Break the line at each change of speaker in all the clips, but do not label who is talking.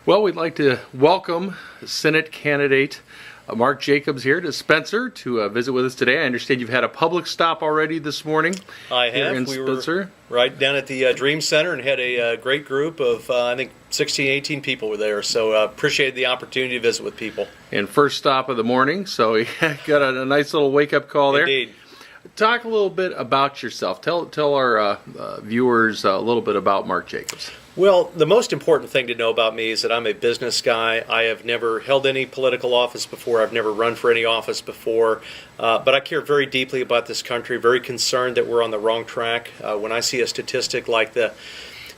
Well, we'd like to welcome Senate candidate Mark Jacobs here to Spencer to visit with us today. I understand you've had a public stop already this morning.
I
here
have.
in
We
Spencer.
were right down at the Dream Center and had a great group of, I think, 16, 18 people were there. So appreciated the opportunity to visit with people.
And first stop of the morning, so you got a nice little wake-up call there.
Indeed.
Talk a little bit about yourself. Tell our viewers a little bit about Mark Jacobs.
Well, the most important thing to know about me is that I'm a business guy. I have never held any political office before. I've never run for any office before. But I care very deeply about this country, very concerned that we're on the wrong track. When I see a statistic like the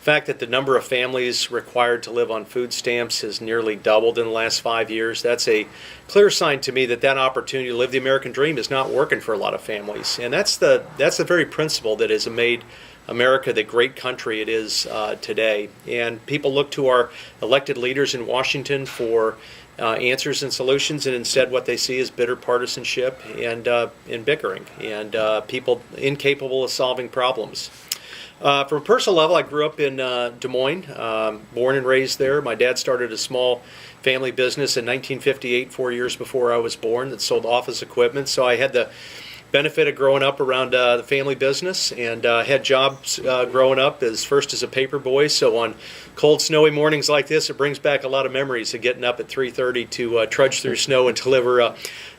fact that the number of families required to live on food stamps has nearly doubled in the last 5 years, that's a clear sign to me that that opportunity to live the American dream is not working for a lot of families. And that's the very principle that has made America the great country it is today. And people look to our elected leaders in Washington for answers and solutions, and instead what they see is bitter partisanship and bickering and people incapable of solving problems. From a personal level, I grew up in Des Moines, born and raised there. My dad started a small family business in 1958, 4 years before I was born, that sold office equipment. So I had the benefit of growing up around the family business, and had jobs growing up first as a paper boy. So on cold, snowy mornings like this, it brings back a lot of memories of getting up at 3:30 to trudge through snow and deliver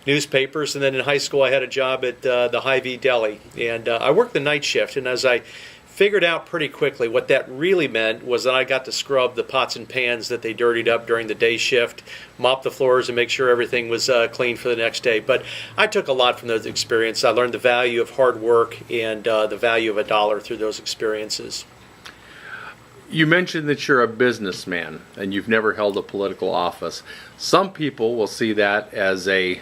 newspapers. And then in high school, I had a job at the Hy-Vee Deli, and I worked the night shift. And as I figured out pretty quickly, what that really meant was that I got to scrub the pots and pans that they dirtied up during the day shift, mop the floors, and make sure everything was clean for the next day. But I took a lot from those experiences. I learned the value of hard work and the value of a dollar through those experiences.
You mentioned that you're a businessman and you've never held a political office. Some people will see that as a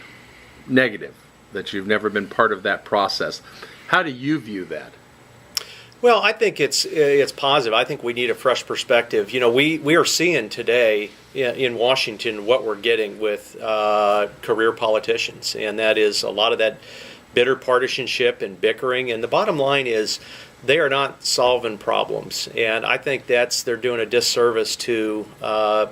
negative, that you've never been part of that process. How do you view that?
Well, I think it's positive. I think we need a fresh perspective. You know, we are seeing today in Washington what we're getting with career politicians, and that is a lot of that bitter partisanship and bickering. And the bottom line is they are not solving problems, and I think they're doing a disservice to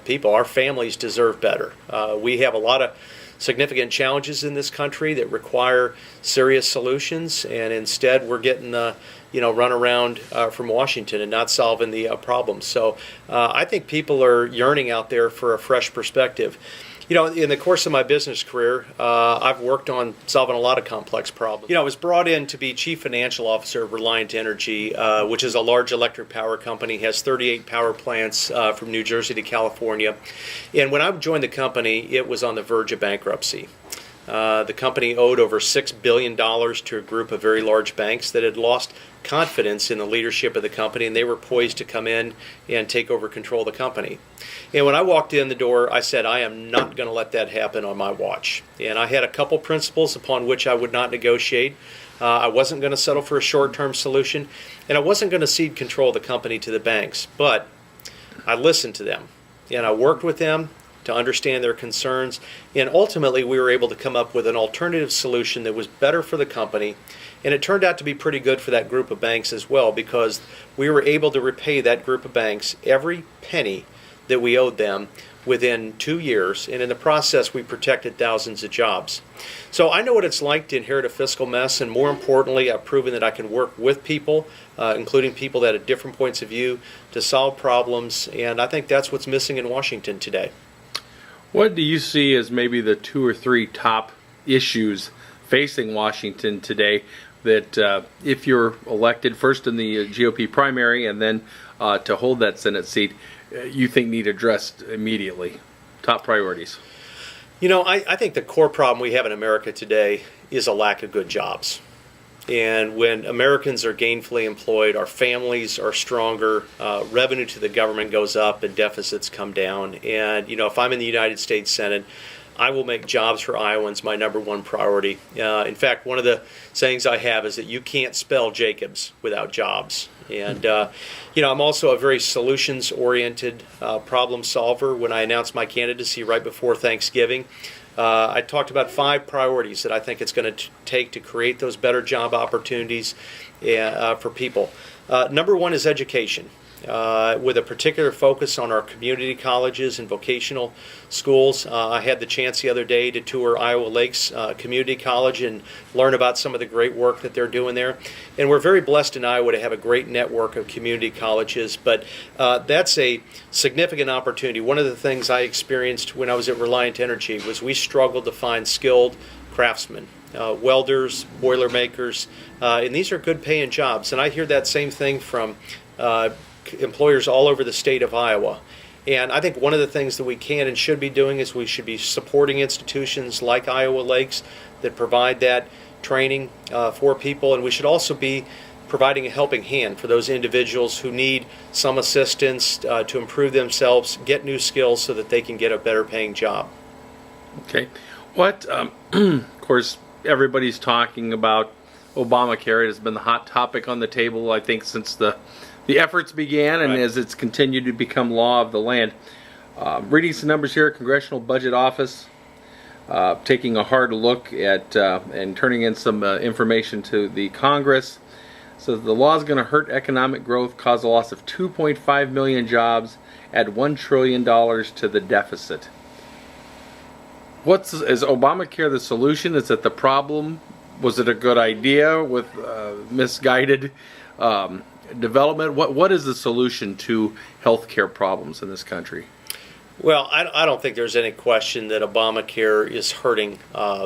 people. Our families deserve better. We have a lot of significant challenges in this country that require serious solutions, and instead we're getting run around from Washington and not solving the problems. So I think people are yearning out there for a fresh perspective. You know, in the course of my business career, I've worked on solving a lot of complex problems. You know, I was brought in to be Chief Financial Officer of Reliant Energy, which is a large electric power company, has 38 power plants from New Jersey to California. And when I joined the company, it was on the verge of bankruptcy. The company owed over $6 billion to a group of very large banks that had lost confidence in the leadership of the company, and they were poised to come in and take over control of the company. And when I walked in the door, I said, I am not going to let that happen on my watch. And I had a couple principles upon which I would not negotiate. I wasn't going to settle for a short-term solution, and I wasn't going to cede control of the company to the banks. But I listened to them, and I worked with them to understand their concerns, and ultimately we were able to come up with an alternative solution that was better for the company, and it turned out to be pretty good for that group of banks as well, because we were able to repay that group of banks every penny that we owed them within 2 years, and in the process we protected thousands of jobs. So I know what it's like to inherit a fiscal mess, and more importantly, I've proven that I can work with people, including people that have different points of view, to solve problems, and I think that's what's missing in Washington today.
What do you see as maybe the 2 or 3 top issues facing Washington today that if you're elected first in the GOP primary and then to hold that Senate seat, you think need addressed immediately? Top priorities.
You know, I think the core problem we have in America today is a lack of good jobs. And when Americans are gainfully employed, our families are stronger, revenue to the government goes up, and deficits come down. And, you know, if I'm in the United States Senate, I will make jobs for Iowans my number one priority. In fact, one of the sayings I have is that you can't spell Jacobs without jobs. And, you know, I'm also a very solutions-oriented problem solver. When I announced my candidacy right before Thanksgiving, I talked about 5 priorities that I think it's going to take to create those better job opportunities for people. Number one is education. with a particular focus on our community colleges and vocational schools. I had the chance the other day to tour Iowa Lakes Community College and learn about some of the great work that they're doing there. And we're very blessed in Iowa to have a great network of community colleges, but that's a significant opportunity. One of the things I experienced when I was at Reliant Energy was we struggled to find skilled craftsmen, welders, boilermakers, and these are good paying jobs. And I hear that same thing from employers all over the state of Iowa. And I think one of the things that we can and should be doing is we should be supporting institutions like Iowa Lakes that provide that training for people, and we should also be providing a helping hand for those individuals who need some assistance to improve themselves, get new skills so that they can get a better paying job.
Okay. What, of course, everybody's talking about Obamacare. It has been the hot topic on the table, I think, since the efforts began and as it's continued to become law of the land. Reading some numbers here, Congressional Budget Office, taking a hard look at and turning in some information to the Congress. So the law is going to hurt economic growth, cause a loss of 2.5 million jobs, add $1 trillion to the deficit. Is Obamacare the solution? Is it the problem? Was it a good idea with misguided development? What is the solution to healthcare problems in this country?
Well, I don't think there's any question that Obamacare is hurting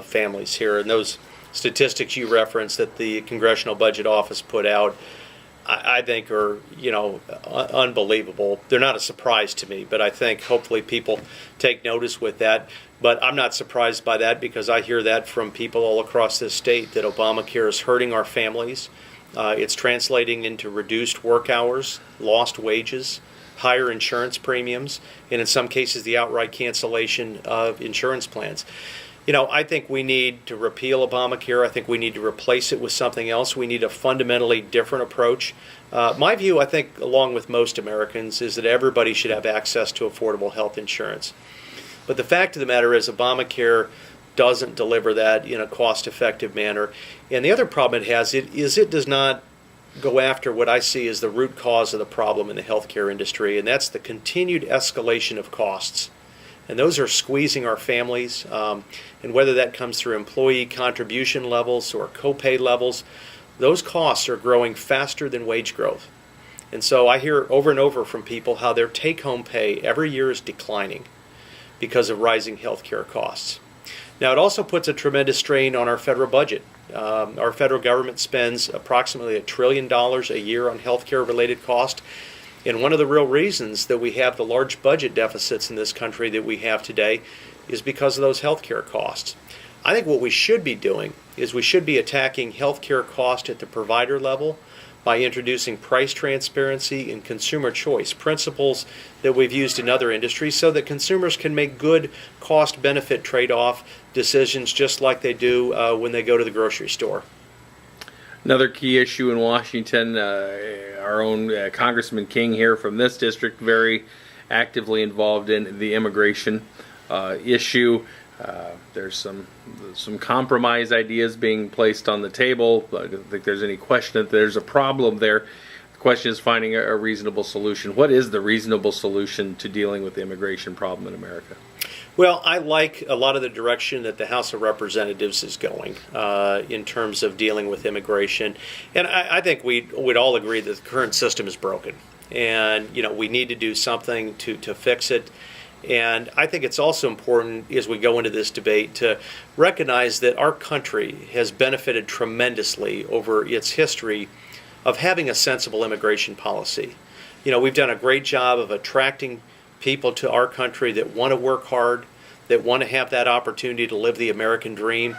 families here. And those statistics you referenced that the Congressional Budget Office put out, I think are, unbelievable. They're not a surprise to me, but I think hopefully people take notice with that. But I'm not surprised by that because I hear that from people all across this state that Obamacare is hurting our families. It's translating into reduced work hours, lost wages, higher insurance premiums, and in some cases the outright cancellation of insurance plans. I think we need to repeal Obamacare. I think we need to replace it with something else. We need a fundamentally different approach. My view, I think, along with most Americans, is that everybody should have access to affordable health insurance. But the fact of the matter is Obamacare doesn't deliver that in a cost-effective manner. And the other problem it has is it does not go after what I see as the root cause of the problem in the healthcare industry, and that's the continued escalation of costs. And those are squeezing our families, and whether that comes through employee contribution levels or copay levels, those costs are growing faster than wage growth. And so I hear over and over from people how their take-home pay every year is declining because of rising healthcare costs. Now, it also puts a tremendous strain on our federal budget. Our federal government spends approximately $1 trillion a year on healthcare-related costs. And one of the real reasons that we have the large budget deficits in this country that we have today is because of those healthcare costs. I think what we should be doing is we should be attacking healthcare cost at the provider level by introducing price transparency and consumer choice, principles that we've used in other industries so that consumers can make good cost-benefit trade-off decisions just like they do when they go to the grocery store.
Another key issue in Washington, our own Congressman King here from this district, very actively involved in the immigration issue. There's some compromise ideas being placed on the table. I don't think there's any question that there's a problem there. The question is finding a reasonable solution. What is the reasonable solution to dealing with the immigration problem in America?
Well, I like a lot of the direction that the House of Representatives is going in terms of dealing with immigration. And I think we'd all agree that the current system is broken. And, we need to do something to fix it. And I think it's also important as we go into this debate to recognize that our country has benefited tremendously over its history of having a sensible immigration policy. We've done a great job of attracting people to our country that want to work hard, that want to have that opportunity to live the American dream.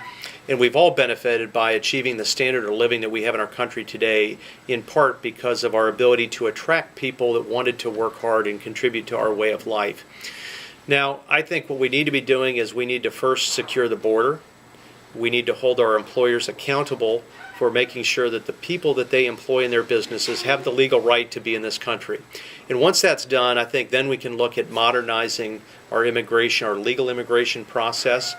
And we've all benefited by achieving the standard of living that we have in our country today, in part because of our ability to attract people that wanted to work hard and contribute to our way of life. Now, I think what we need to be doing is we need to first secure the border. We need to hold our employers accountable for making sure that the people that they employ in their businesses have the legal right to be in this country. And once that's done, I think then we can look at modernizing our legal immigration process.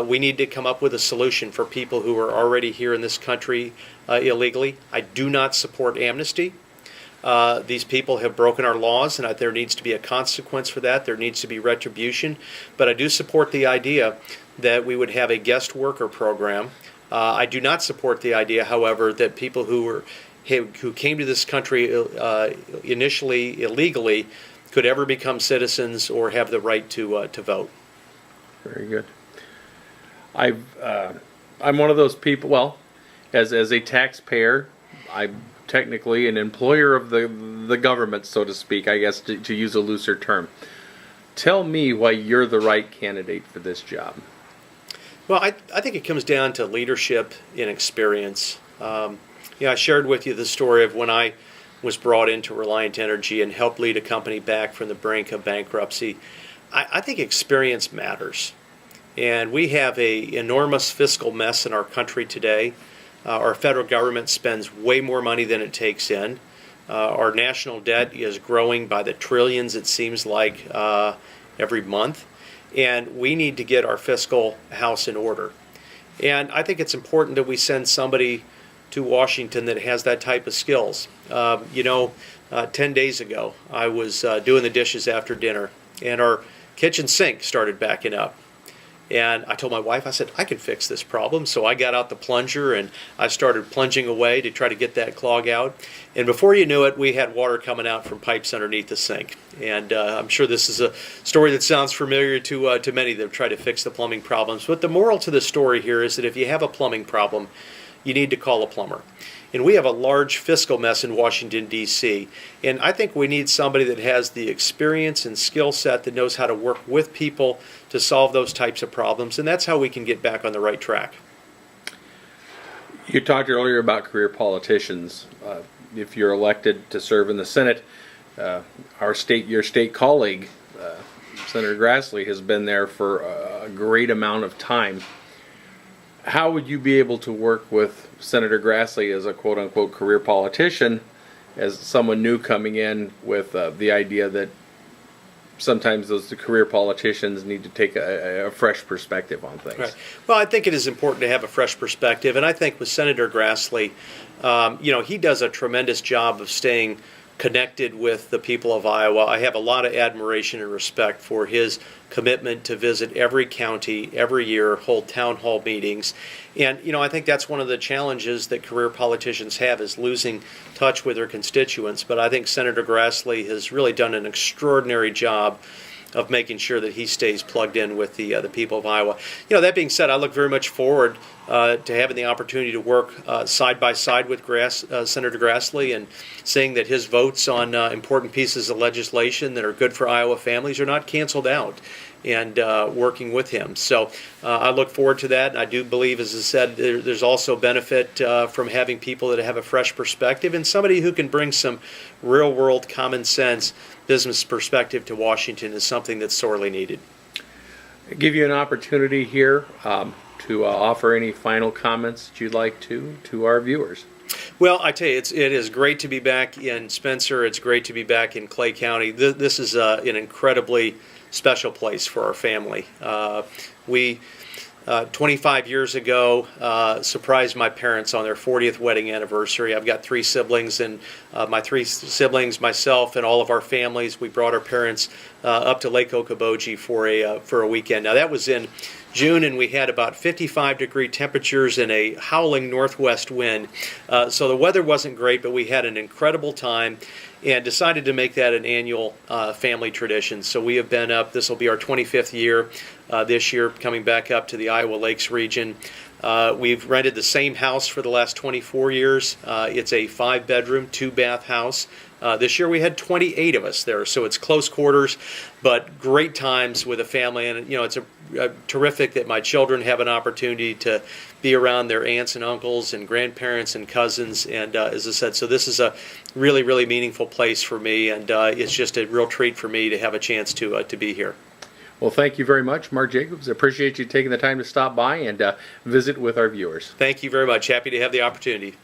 We need to come up with a solution for people who are already here in this country illegally. I do not support amnesty. these people have broken our laws, and there needs to be a consequence for that. There needs to be retribution. But I do support the idea that we would have a guest worker program. I do not support the idea, however, that people who came to this country initially illegally could ever become citizens or have the right to vote.
Very good. I'm one of those people. Well, as a taxpayer, I'm technically an employer of the government, so to speak, I guess, to use a looser term. Tell me why you're the right candidate for this job.
Well, I think it comes down to leadership and experience. I shared with you the story of when I was brought into Reliant Energy and helped lead a company back from the brink of bankruptcy. I think experience matters. And we have an enormous fiscal mess in our country today. Our federal government spends way more money than it takes in. Our national debt is growing by the trillions, it seems like, every month. And we need to get our fiscal house in order. And I think it's important that we send somebody to Washington that has that type of skills. 10 days ago, I was doing the dishes after dinner, and our kitchen sink started backing up. And I told my wife, I said, I can fix this problem. So I got out the plunger and I started plunging away to try to get that clog out. And before you knew it, we had water coming out from pipes underneath the sink. And I'm sure this is a story that sounds familiar to many that try to fix the plumbing problems. But the moral to the story here is that if you have a plumbing problem, you need to call a plumber. And we have a large fiscal mess in Washington, D.C. And I think we need somebody that has the experience and skill set that knows how to work with people to solve those types of problems. And that's how we can get back on the right track.
You talked earlier about career politicians. If you're elected to serve in the Senate, your state colleague, Senator Grassley, has been there for a great amount of time. How would you be able to work with Senator Grassley as a quote-unquote career politician, as someone new coming in with the idea that sometimes the career politicians need to take a fresh perspective on things?
Right. Well, I think it is important to have a fresh perspective, and I think with Senator Grassley, he does a tremendous job of staying connected with the people of Iowa. I have a lot of admiration and respect for his commitment to visit every county every year, hold town hall meetings. And, I think that's one of the challenges that career politicians have, is losing touch with their constituents. But I think Senator Grassley has really done an extraordinary job of making sure that he stays plugged in with the people of Iowa. That being said, I look very much forward to having the opportunity to work side by side with Senator Grassley, and seeing that his votes on important pieces of legislation that are good for Iowa families are not canceled out, and working with him. So I look forward to that. And I do believe, as I said, there's also benefit from having people that have a fresh perspective, and somebody who can bring some real-world common sense business perspective to Washington is something that's sorely needed.
I give you an opportunity here to offer any final comments that you'd like to our viewers.
Well, I tell you, it is great to be back in Spencer. It's great to be back in Clay County. This is an incredibly special place for our family. We 25 years ago, surprised my parents on their 40th wedding anniversary. I've got three siblings, and my three siblings, myself, and all of our families, we brought our parents up to Lake Okoboji for a weekend. Now, that was in June, and we had about 55-degree temperatures and a howling northwest wind. So the weather wasn't great, but we had an incredible time, and decided to make that an annual family tradition. So we have been up, this will be our 25th year this year, coming back up to the Iowa Lakes region. We've rented the same house for the last 24 years. It's a 5-bedroom, 2-bath house. This year we had 28 of us there, so it's close quarters, but great times with a family. And it's terrific that my children have an opportunity to be around their aunts and uncles and grandparents and cousins. And as I said, so this is a really, really meaningful place for me, and it's just a real treat for me to have a chance to be here.
Well, thank you very much, Mark Jacobs. I appreciate you taking the time to stop by and visit with our viewers.
Thank you very much. Happy to have the opportunity.